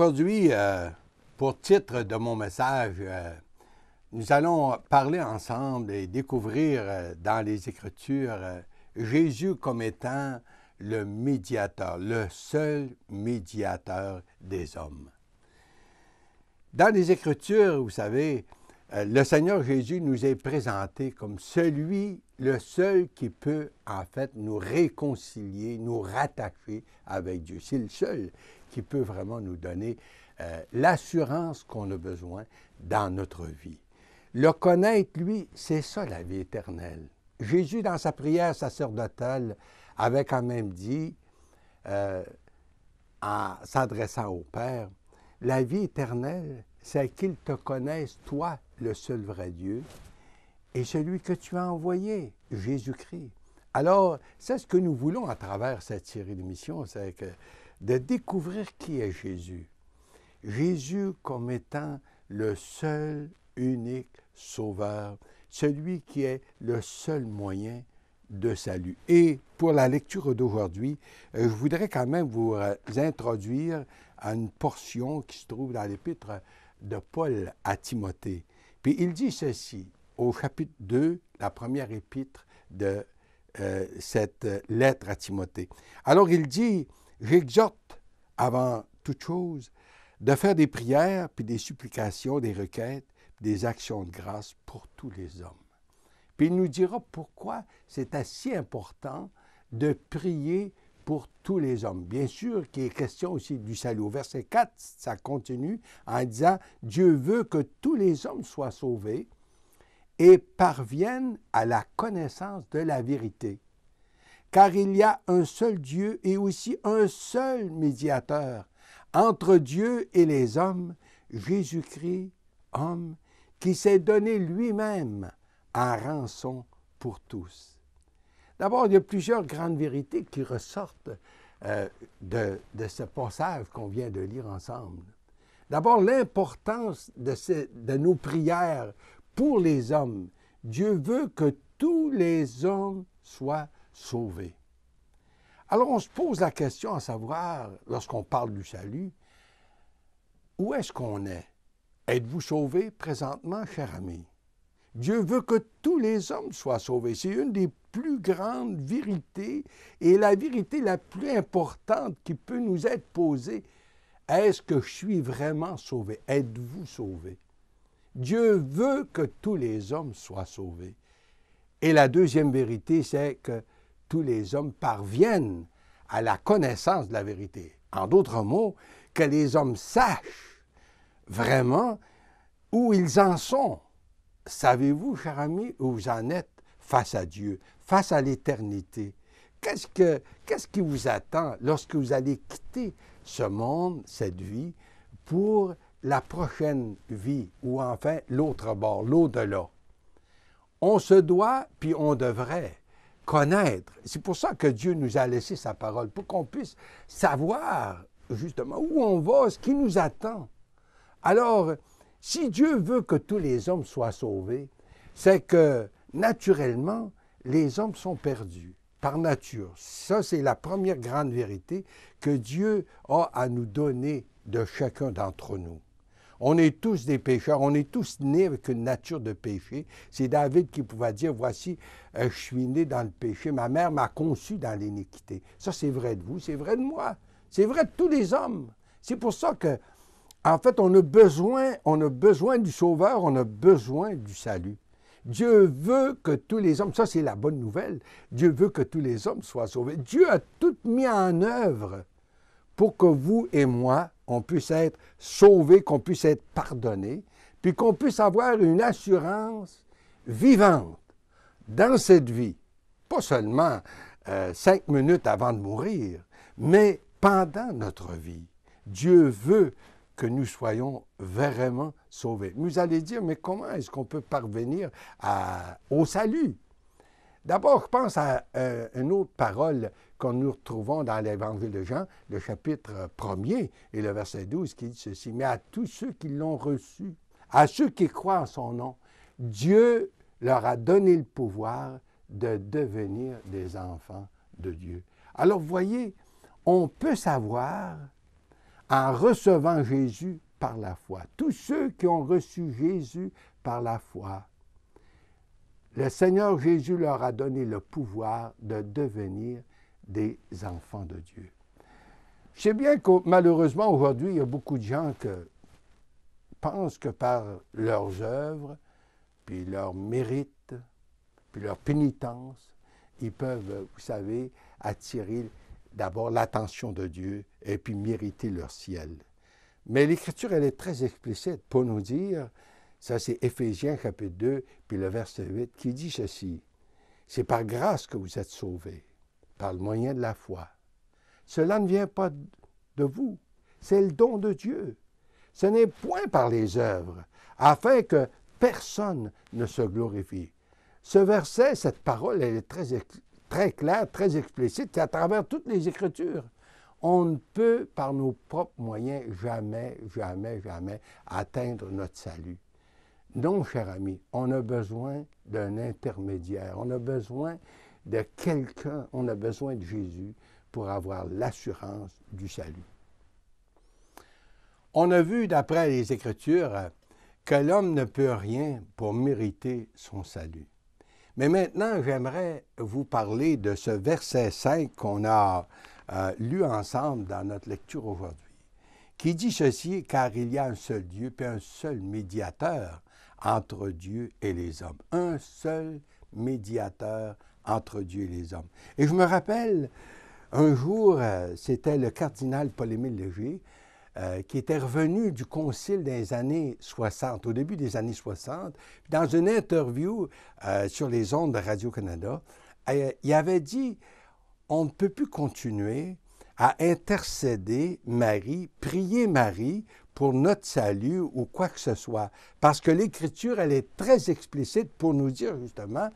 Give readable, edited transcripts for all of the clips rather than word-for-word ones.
Aujourd'hui, pour titre de mon message, nous allons parler ensemble et découvrir dans les Écritures Jésus comme étant le médiateur, le seul médiateur des hommes. Dans les Écritures, vous savez, le Seigneur Jésus nous est présenté comme le seul qui peut en fait nous réconcilier, nous rattacher avec Dieu. C'est le seul qui peut vraiment nous donner l'assurance qu'on a besoin dans notre vie. Le connaître, lui, c'est ça la vie éternelle. Jésus, dans sa prière sacerdotale, avait quand même dit, en s'adressant au Père, « La vie éternelle, c'est qu'ils te connaissent, toi, le seul vrai Dieu, et celui que tu as envoyé, Jésus-Christ. » Alors, c'est ce que nous voulons à travers cette série d'émissions, c'est de découvrir qui est Jésus. Jésus comme étant le seul, unique Sauveur, celui qui est le seul moyen de salut. Et pour la lecture d'aujourd'hui, je voudrais quand même vous introduire à une portion qui se trouve dans l'épître de Paul à Timothée. Puis il dit ceci, au chapitre 2, la première épître de cette lettre à Timothée. Alors il dit, « J'exhorte avant toute chose de faire des prières, puis des supplications, des requêtes, des actions de grâce pour tous les hommes. » Puis il nous dira pourquoi c'est si important de prier pour tous les hommes. Bien sûr qu'il est question aussi du salut. Au verset 4, ça continue en disant « Dieu veut que tous les hommes soient sauvés et parviennent à la connaissance de la vérité. Car il y a un seul Dieu et aussi un seul médiateur entre Dieu et les hommes, Jésus-Christ, homme, qui s'est donné lui-même en rançon pour tous. » D'abord, il y a plusieurs grandes vérités qui ressortent de ce passage qu'on vient de lire ensemble. D'abord, l'importance de nos prières pour les hommes. Dieu veut que tous les hommes soient sauvés. Alors, on se pose la question à savoir, lorsqu'on parle du salut, où est-ce qu'on est? Êtes-vous sauvés présentement, cher ami? Dieu veut que tous les hommes soient sauvés. C'est une des plus grandes vérités et la vérité la plus importante qui peut nous être posée. Est-ce que je suis vraiment sauvé? Êtes-vous sauvé? Dieu veut que tous les hommes soient sauvés. Et la deuxième vérité, c'est que tous les hommes parviennent à la connaissance de la vérité. En d'autres mots, que les hommes sachent vraiment où ils en sont. Savez-vous, cher ami, où vous en êtes face à Dieu, face à l'éternité? Qu'est-ce qui vous attend lorsque vous allez quitter ce monde, cette vie, pour la prochaine vie, ou enfin l'autre bord, l'au-delà? On se doit, puis on devrait connaître. C'est pour ça que Dieu nous a laissé sa parole, pour qu'on puisse savoir justement où on va, ce qui nous attend. Alors, si Dieu veut que tous les hommes soient sauvés, c'est que, naturellement, les hommes sont perdus, par nature. Ça, c'est la première grande vérité que Dieu a à nous donner de chacun d'entre nous. On est tous des pécheurs, on est tous nés avec une nature de péché. C'est David qui pouvait dire, « Voici, je suis né dans le péché, ma mère m'a conçu dans l'iniquité. » Ça, c'est vrai de vous, c'est vrai de moi, c'est vrai de tous les hommes. C'est pour ça que, en fait, on a besoin du Sauveur, on a besoin du salut. Dieu veut que tous les hommes, ça c'est la bonne nouvelle, Dieu veut que tous les hommes soient sauvés. Dieu a tout mis en œuvre pour que vous et moi, on puisse être sauvés, qu'on puisse être pardonnés, puis qu'on puisse avoir une assurance vivante dans cette vie. Pas seulement 5 minutes avant de mourir, mais pendant notre vie. Dieu veut que nous soyons vraiment sauvés. Vous allez dire, mais comment est-ce qu'on peut parvenir au salut? D'abord, je pense à une autre parole que nous retrouvons dans l'Évangile de Jean, le chapitre 1er et le verset 12, qui dit ceci, « Mais à tous ceux qui l'ont reçu, à ceux qui croient en son nom, Dieu leur a donné le pouvoir de devenir des enfants de Dieu. » Alors, vous voyez, on peut savoir en recevant Jésus par la foi. Tous ceux qui ont reçu Jésus par la foi, le Seigneur Jésus leur a donné le pouvoir de devenir des enfants de Dieu. Je sais bien que malheureusement aujourd'hui, il y a beaucoup de gens qui pensent que par leurs œuvres, puis leur mérite, puis leur pénitence, ils peuvent, vous savez, attirer d'abord l'attention de Dieu et puis mériter leur ciel. Mais l'Écriture, elle est très explicite pour nous dire, ça c'est Éphésiens chapitre 2, puis le verset 8, qui dit ceci, « C'est par grâce que vous êtes sauvés, par le moyen de la foi. Cela ne vient pas de vous, c'est le don de Dieu. Ce n'est point par les œuvres, afin que personne ne se glorifie. » Ce verset, cette parole, elle est très claire, très explicite, c'est à travers toutes les Écritures. On ne peut, par nos propres moyens, jamais atteindre notre salut. Non, cher ami, on a besoin d'un intermédiaire, on a besoin de quelqu'un, on a besoin de Jésus pour avoir l'assurance du salut. On a vu, d'après les Écritures, que l'homme ne peut rien pour mériter son salut. Mais maintenant, j'aimerais vous parler de ce verset 5 qu'on a lu ensemble dans notre lecture aujourd'hui, qui dit ceci, « Car il y a un seul Dieu, puis un seul médiateur entre Dieu et les hommes. » Un seul médiateur entre Dieu et les hommes. Et je me rappelle, un jour, c'était le cardinal Paul-Émile Léger, qui était revenu du concile des années 60, au début des années 60, dans une interview sur les ondes de Radio-Canada, il avait dit « On ne peut plus continuer à intercéder Marie, prier Marie pour notre salut ou quoi que ce soit, parce que l'Écriture, elle est très explicite pour nous dire justement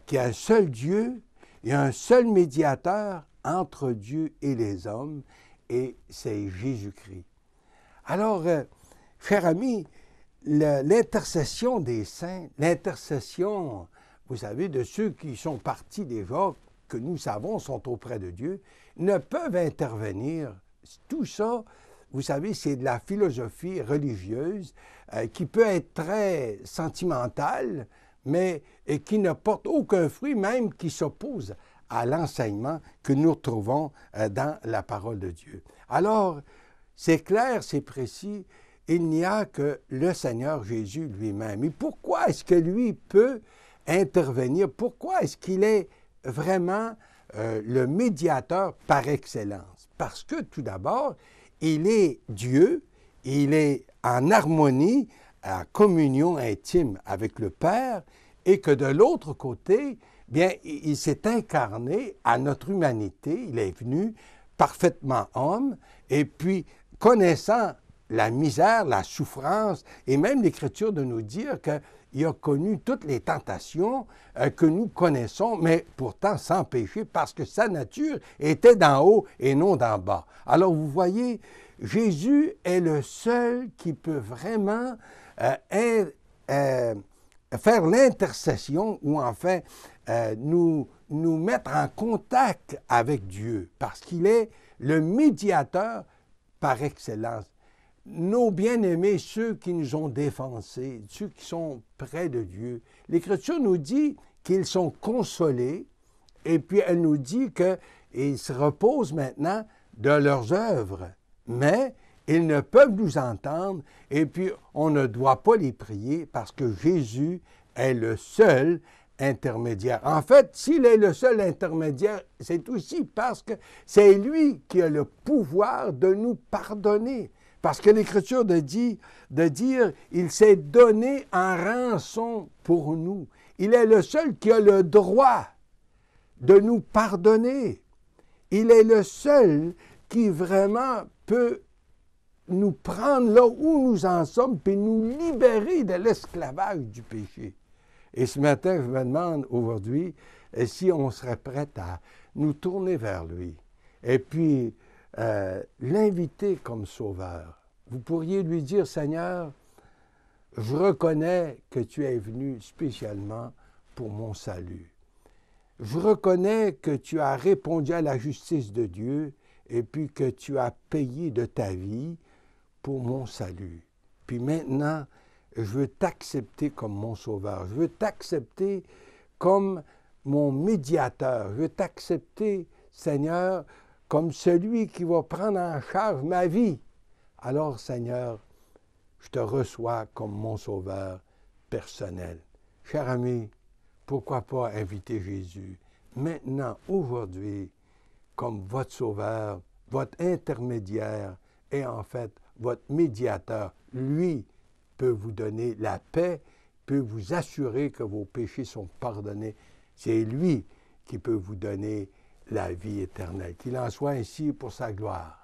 qu'il y a un seul Dieu, il y a un seul médiateur entre Dieu et les hommes, et c'est Jésus-Christ. » Alors, chers amis, l'intercession des saints, l'intercession, vous savez, de ceux qui sont partis déjà, que nous savons sont auprès de Dieu, ne peuvent intervenir. Tout ça, vous savez, c'est de la philosophie religieuse qui peut être très sentimentale, mais qui ne porte aucun fruit, même qui s'oppose à l'enseignement que nous retrouvons dans la parole de Dieu. Alors, c'est clair, c'est précis, il n'y a que le Seigneur Jésus lui-même. Et pourquoi est-ce que lui peut intervenir? Pourquoi est-ce qu'il est vraiment le médiateur par excellence? Parce que tout d'abord, il est Dieu, il est en harmonie, en communion intime avec le Père, et que de l'autre côté, bien, il s'est incarné à notre humanité, il est venu parfaitement homme, et puis connaissant la misère, la souffrance, et même l'Écriture de nous dire qu'il a connu toutes les tentations que nous connaissons, mais pourtant sans péché, parce que sa nature était d'en haut et non d'en bas. Alors vous voyez, Jésus est le seul qui peut vraiment faire l'intercession, ou enfin nous mettre en contact avec Dieu, parce qu'il est le médiateur par excellence. Nos bien-aimés, ceux qui nous ont défensés, ceux qui sont près de Dieu, l'Écriture nous dit qu'ils sont consolés, et puis elle nous dit qu'ils se reposent maintenant de leurs œuvres, mais ils ne peuvent nous entendre, et puis on ne doit pas les prier parce que Jésus est le seul intermédiaire. En fait, s'il est le seul intermédiaire, c'est aussi parce que c'est lui qui a le pouvoir de nous pardonner. Parce que l'Écriture de dire, il s'est donné en rançon pour nous. Il est le seul qui a le droit de nous pardonner. Il est le seul qui vraiment peut nous prendre là où nous en sommes, puis nous libérer de l'esclavage du péché. Et ce matin, je me demande aujourd'hui si on serait prêt à nous tourner vers lui et puis l'inviter comme sauveur. Vous pourriez lui dire, Seigneur, je reconnais que tu es venu spécialement pour mon salut. Je reconnais que tu as répondu à la justice de Dieu et puis que tu as payé de ta vie pour mon salut. Puis maintenant, je veux t'accepter comme mon sauveur. Je veux t'accepter comme mon médiateur. Je veux t'accepter, Seigneur, comme celui qui va prendre en charge ma vie. Alors, Seigneur, je te reçois comme mon sauveur personnel. Cher ami, pourquoi pas inviter Jésus maintenant, aujourd'hui, comme votre sauveur, votre intermédiaire et en fait votre médiateur. Lui peut vous donner la paix, peut vous assurer que vos péchés sont pardonnés. C'est lui qui peut vous donner la vie éternelle. Qu'il en soit ainsi pour sa gloire.